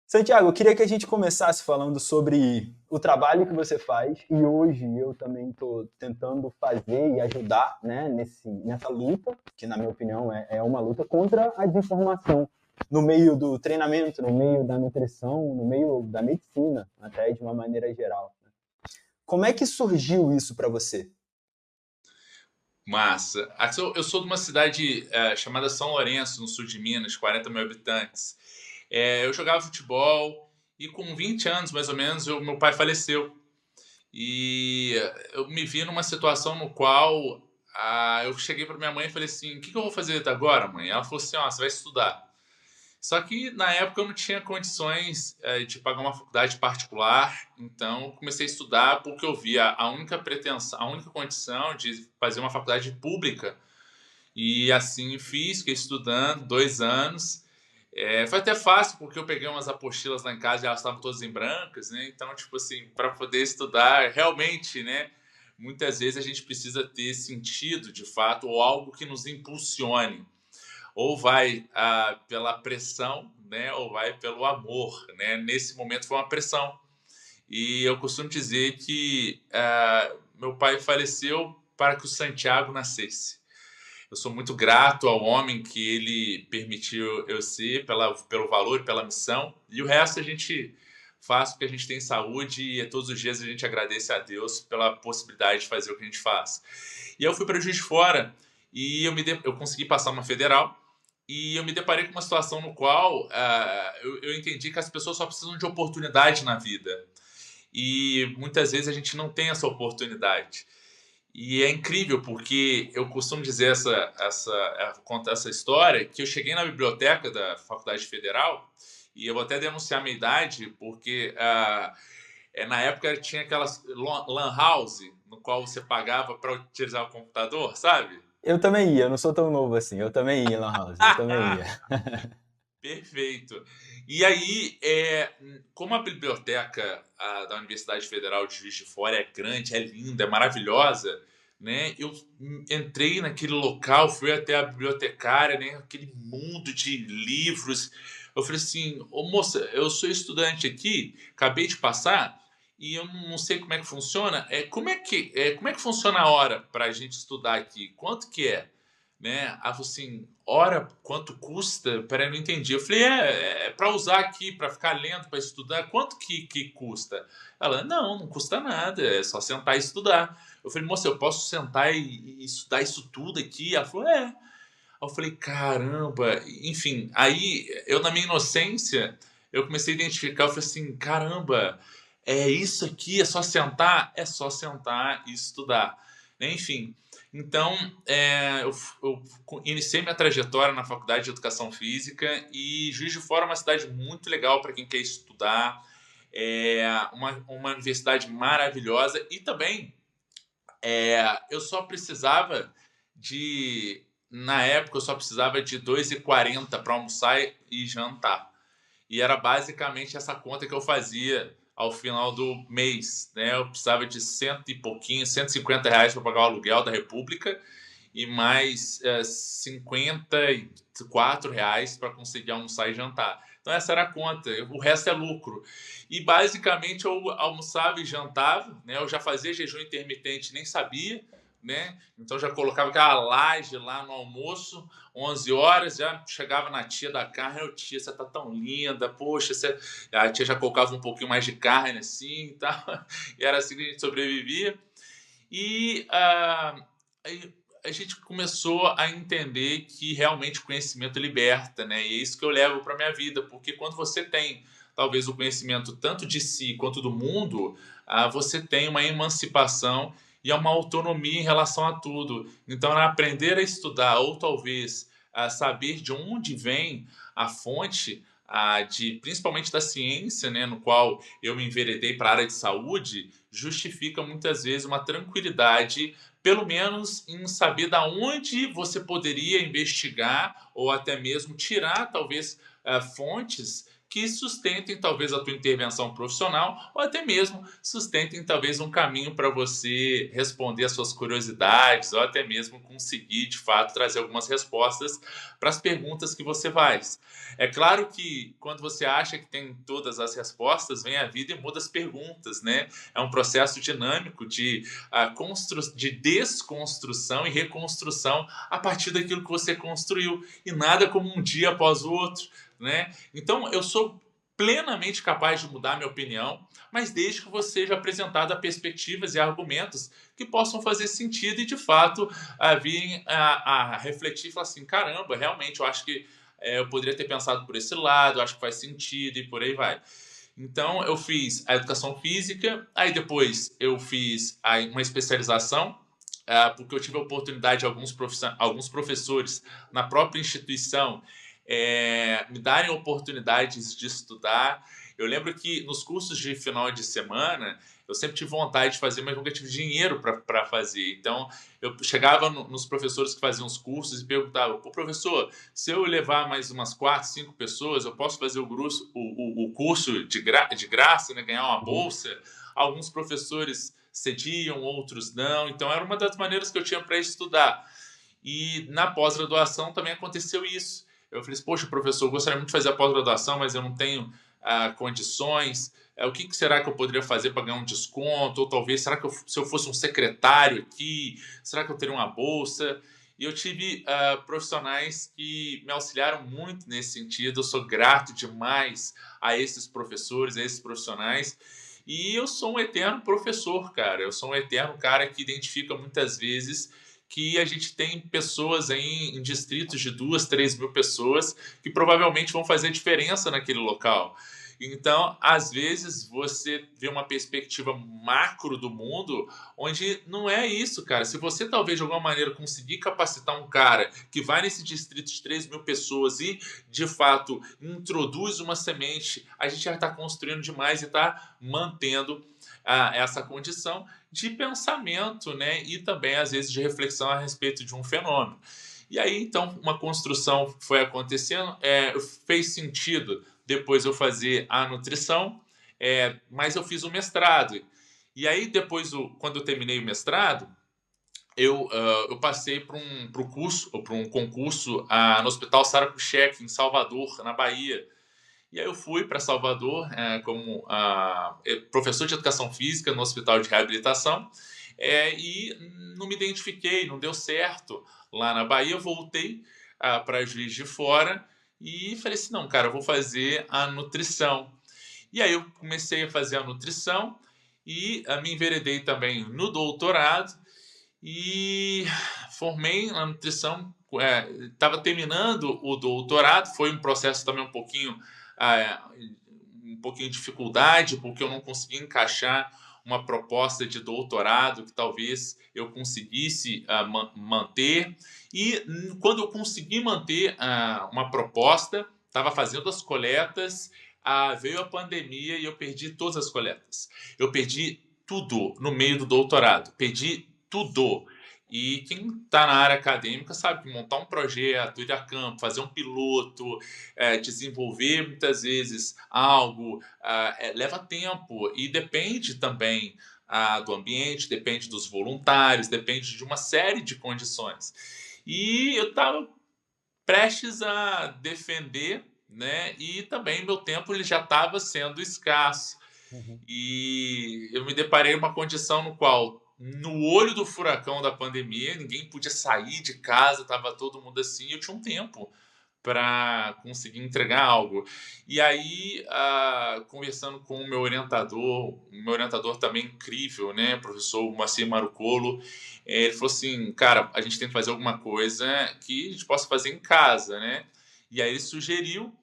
Santiago, eu queria que a gente começasse falando sobre o trabalho que você faz e hoje eu também estou tentando fazer e ajudar, né, nessa luta, que na minha opinião é uma luta contra a desinformação no meio do treinamento, no meio da nutrição, no meio da medicina, até de uma maneira geral. Como é que surgiu isso para você? Massa. Eu sou de uma cidade chamada São Lourenço, no sul de Minas, 40 mil habitantes. Eu jogava futebol e com 20 anos, mais ou menos, meu pai faleceu. E eu me vi numa situação no qual eu cheguei para minha mãe e falei assim: o que eu vou fazer agora, mãe? Ela falou assim: ó, você vai estudar. Só que na época eu não tinha condições de pagar uma faculdade particular, então eu comecei a estudar porque eu via a única pretensão, a única condição de fazer uma faculdade pública. E assim fiz, fiquei estudando 2 anos. Foi até fácil porque eu peguei umas apostilas lá em casa e elas estavam todas em brancas, né? Então, tipo assim, para poder estudar, realmente, né? Muitas vezes a gente precisa ter sentido, de fato, ou algo que nos impulsione. Ou vai pela pressão, né? Ou vai pelo amor, né? Nesse momento foi uma pressão. E eu costumo dizer que meu pai faleceu para que o Santiago nascesse. Eu sou muito grato ao homem que ele permitiu eu ser, pelo valor e pela missão. E o resto a gente faz porque a gente tem saúde e todos os dias a gente agradece a Deus pela possibilidade de fazer o que a gente faz. E eu fui para Juiz de Fora e eu consegui passar uma federal. E eu me deparei com uma situação no qual eu entendi que as pessoas só precisam de oportunidade na vida. E muitas vezes a gente não tem essa oportunidade. E é incrível porque eu costumo dizer contar essa história que eu cheguei na biblioteca da Faculdade Federal e eu vou até denunciar a minha idade porque na época tinha aquelas lan house no qual você pagava para utilizar o computador, sabe? Eu também ia, eu não sou tão novo assim, eu também ia, Lan House, eu também ia. Perfeito. E aí, como a biblioteca da Universidade Federal de Juiz de Fora é grande, é linda, é maravilhosa, né? Eu entrei naquele local, fui até a bibliotecária, né? Aquele mundo de livros. Eu falei assim: ô moça, eu sou estudante aqui, acabei de passar e eu não sei como é que funciona. Como é que funciona a hora para a gente estudar aqui? Quanto que é? Né? Ela falou assim: hora, quanto custa? Peraí, não entendi. Eu falei: é para usar aqui, para ficar lendo, para estudar, quanto que custa? Ela: não custa nada, é só sentar e estudar. Eu falei: moça, eu posso sentar e estudar isso tudo aqui? Ela falou: é. Eu falei: caramba, enfim, aí eu, na minha inocência, eu comecei a identificar, eu falei assim: caramba, é isso aqui, é só sentar? É só sentar e estudar. Enfim, então eu iniciei minha trajetória na Faculdade de Educação Física e Juiz de Fora é uma cidade muito legal para quem quer estudar, é uma universidade maravilhosa e também eu só precisava de. Na época, eu só precisava de 2,40 para almoçar e jantar. E era basicamente essa conta que eu fazia ao final do mês. Né? Eu precisava de cento e pouquinho, R$ 150 para pagar o aluguel da República e mais R$ 54 para conseguir almoçar e jantar. Então essa era a conta, o resto é lucro. E basicamente eu almoçava e jantava, né? Eu já fazia jejum intermitente, nem sabia, né? Então já colocava aquela laje lá no almoço, 11 horas, já chegava na tia da carne: "Ô tia, você tá tão linda, poxa, você..." A tia já colocava um pouquinho mais de carne assim e tal, e era assim que a gente sobrevivia. E aí a gente começou a entender que realmente o conhecimento liberta, né? E é isso que eu levo para minha vida, porque quando você tem talvez o conhecimento tanto de si quanto do mundo, você tem uma emancipação e uma autonomia em relação a tudo. Então, aprender a estudar ou talvez saber de onde vem a fonte principalmente da ciência, né, no qual eu me enveredei para a área de saúde, justifica muitas vezes uma tranquilidade, pelo menos em saber da onde você poderia investigar ou até mesmo tirar talvez fontes que sustentem talvez a tua intervenção profissional ou até mesmo sustentem talvez um caminho para você responder às suas curiosidades ou até mesmo conseguir de fato trazer algumas respostas para as perguntas que você faz. É claro que quando você acha que tem todas as respostas, vem a vida e muda as perguntas, né? É um processo dinâmico de desconstrução e reconstrução a partir daquilo que você construiu, e nada como um dia após o outro, né? Então, eu sou plenamente capaz de mudar minha opinião, mas desde que você seja apresentado a perspectivas e argumentos que possam fazer sentido e, de fato, virem a refletir e falar assim, caramba, realmente, eu acho que eu poderia ter pensado por esse lado, eu acho que faz sentido e por aí vai. Então, eu fiz a educação física, aí depois eu fiz uma especialização, porque eu tive a oportunidade de alguns professores na própria instituição me darem oportunidades de estudar. Eu lembro que nos cursos de final de semana eu sempre tive vontade de fazer, mas nunca tive dinheiro para fazer. Então eu chegava nos professores que faziam os cursos e perguntava: "Pô, professor, se eu levar mais umas 4, 5 pessoas, eu posso fazer o curso de graça, né? Ganhar uma bolsa?" Alguns professores cediam, outros não. Então era uma das maneiras que eu tinha para estudar. E na pós-graduação também aconteceu isso. Eu falei assim, poxa, professor, eu gostaria muito de fazer a pós-graduação, mas eu não tenho condições. O que será que eu poderia fazer para ganhar um desconto? Ou talvez, será que se eu fosse um secretário aqui, será que eu teria uma bolsa? E eu tive profissionais que me auxiliaram muito nesse sentido. Eu sou grato demais a esses professores, a esses profissionais. E eu sou um eterno professor, cara. Eu sou um eterno cara que identifica muitas vezes que a gente tem pessoas aí em distritos de 2, 3 mil pessoas que provavelmente vão fazer diferença naquele local. Então, às vezes, você vê uma perspectiva macro do mundo, onde não é isso, cara. Se você, talvez, de alguma maneira, conseguir capacitar um cara que vai nesse distrito de 3 mil pessoas e, de fato, introduz uma semente, a gente já está construindo demais e está mantendo essa condição de pensamento, né? E também, às vezes, de reflexão a respeito de um fenômeno. E aí, então, uma construção foi acontecendo, fez sentido depois eu fazer a nutrição, mas eu fiz o mestrado. E aí, depois, quando eu terminei o mestrado, eu passei para um concurso no Hospital Sara Kubitschek, em Salvador, na Bahia. E aí eu fui para Salvador como professor de educação física no hospital de reabilitação e não me identifiquei, não deu certo lá na Bahia. Eu voltei para Juiz de Fora e falei assim, não, cara, eu vou fazer a nutrição. E aí eu comecei a fazer a nutrição e me enveredei também no doutorado e formei na nutrição. Estava terminando o doutorado, foi um processo também um pouquinho de dificuldade, porque eu não consegui encaixar uma proposta de doutorado que talvez eu conseguisse manter. E quando eu consegui manter uma proposta, estava fazendo as coletas, veio a pandemia e eu perdi todas as coletas. Eu perdi tudo no meio do doutorado, perdi tudo. E quem está na área acadêmica sabe que montar um projeto, ir a campo, fazer um piloto, desenvolver muitas vezes algo, leva tempo e depende também do ambiente, depende dos voluntários, depende de uma série de condições. E eu estava prestes a defender, né? E também meu tempo ele já estava sendo escasso. Uhum. E eu me deparei com uma condição no qual, no olho do furacão da pandemia, ninguém podia sair de casa, estava todo mundo assim, eu tinha um tempo para conseguir entregar algo. E aí, conversando com o meu orientador também incrível, né, professor Moacir Marucolo, ele falou assim, cara, a gente tem que fazer alguma coisa que a gente possa fazer em casa, né? E aí ele sugeriu,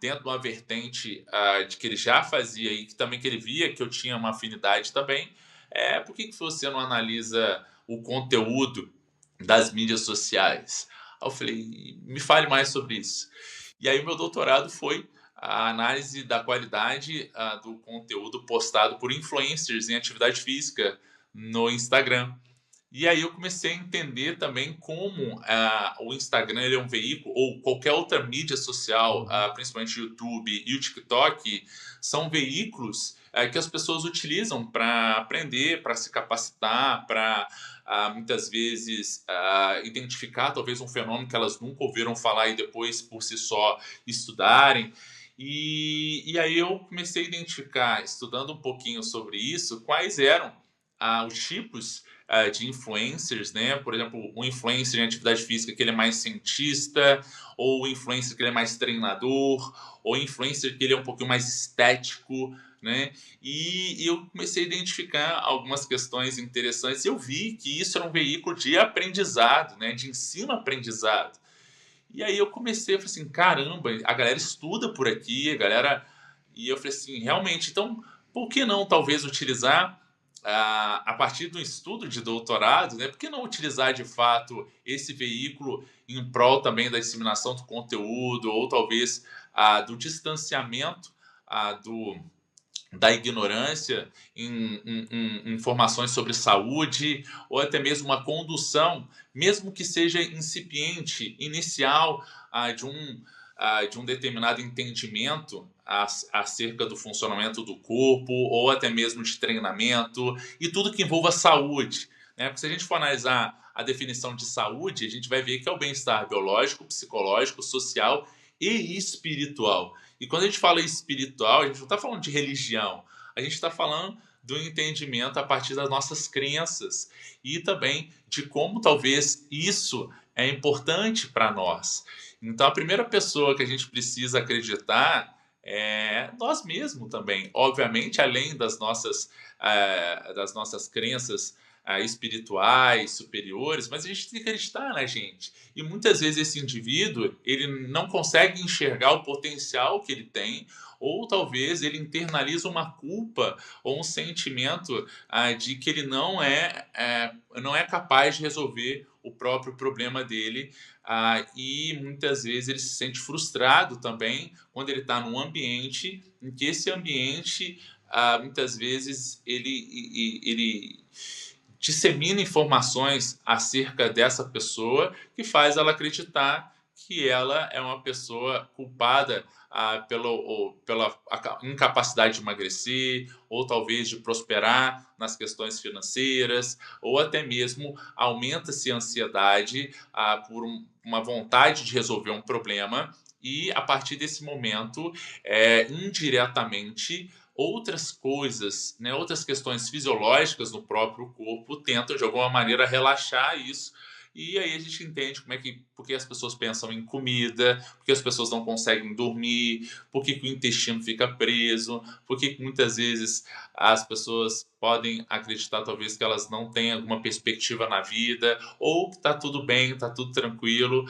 dentro de uma vertente de que ele já fazia e que também que ele via que eu tinha uma afinidade também, por que você não analisa o conteúdo das mídias sociais? Aí eu falei, me fale mais sobre isso. E aí o meu doutorado foi a análise da qualidade do conteúdo postado por influencers em atividade física no Instagram. E aí eu comecei a entender também como o Instagram ele é um veículo, ou qualquer outra mídia social, Uhum. principalmente o YouTube e o TikTok, são veículos que as pessoas utilizam para aprender, para se capacitar, para muitas vezes identificar talvez um fenômeno que elas nunca ouviram falar e depois por si só estudarem. E aí eu comecei a identificar, estudando um pouquinho sobre isso, quais eram os tipos de influencers, né? Por exemplo, um influencer em atividade física que ele é mais cientista, ou o influencer que ele é mais treinador, ou influencer que ele é um pouquinho mais estético, né? E eu comecei a identificar algumas questões interessantes e eu vi que isso era um veículo de aprendizado, né? De ensino-aprendizado. E aí eu comecei, eu falei assim, caramba, a galera estuda por aqui, a galera... E eu falei assim, realmente, então, por que não talvez utilizar, a partir do estudo de doutorado, né? Por que não utilizar de fato esse veículo em prol também da disseminação do conteúdo, ou talvez do distanciamento do da ignorância em informações sobre saúde, ou até mesmo uma condução, mesmo que seja incipiente, inicial, de um determinado entendimento acerca do funcionamento do corpo, ou até mesmo de treinamento, e tudo que envolva saúde. Né? Porque se a gente for analisar a definição de saúde, a gente vai ver que é o bem-estar biológico, psicológico, social e espiritual. E quando a gente fala espiritual, a gente não está falando de religião, a gente está falando do entendimento a partir das nossas crenças e também de como talvez isso é importante para nós. Então, a primeira pessoa que a gente precisa acreditar é nós mesmos também. Obviamente, além das nossas crenças espirituais, superiores, mas a gente tem que acreditar na gente. E muitas vezes esse indivíduo, ele não consegue enxergar o potencial que ele tem, ou talvez ele internaliza uma culpa ou um sentimento de que ele não é capaz de resolver o próprio problema dele, e muitas vezes ele se sente frustrado também quando ele está num ambiente em que esse ambiente, muitas vezes, ele dissemina informações acerca dessa pessoa que faz ela acreditar que ela é uma pessoa culpada pela incapacidade de emagrecer, ou talvez de prosperar nas questões financeiras, ou até mesmo aumenta-se a ansiedade por uma vontade de resolver um problema, e a partir desse momento, indiretamente, outras coisas, né, outras questões fisiológicas no próprio corpo tentam de alguma maneira relaxar isso. E aí a gente entende por que as pessoas pensam em comida, por que as pessoas não conseguem dormir, por que o intestino fica preso, por que muitas vezes as pessoas podem acreditar talvez que elas não têm alguma perspectiva na vida, ou que está tudo bem, está tudo tranquilo,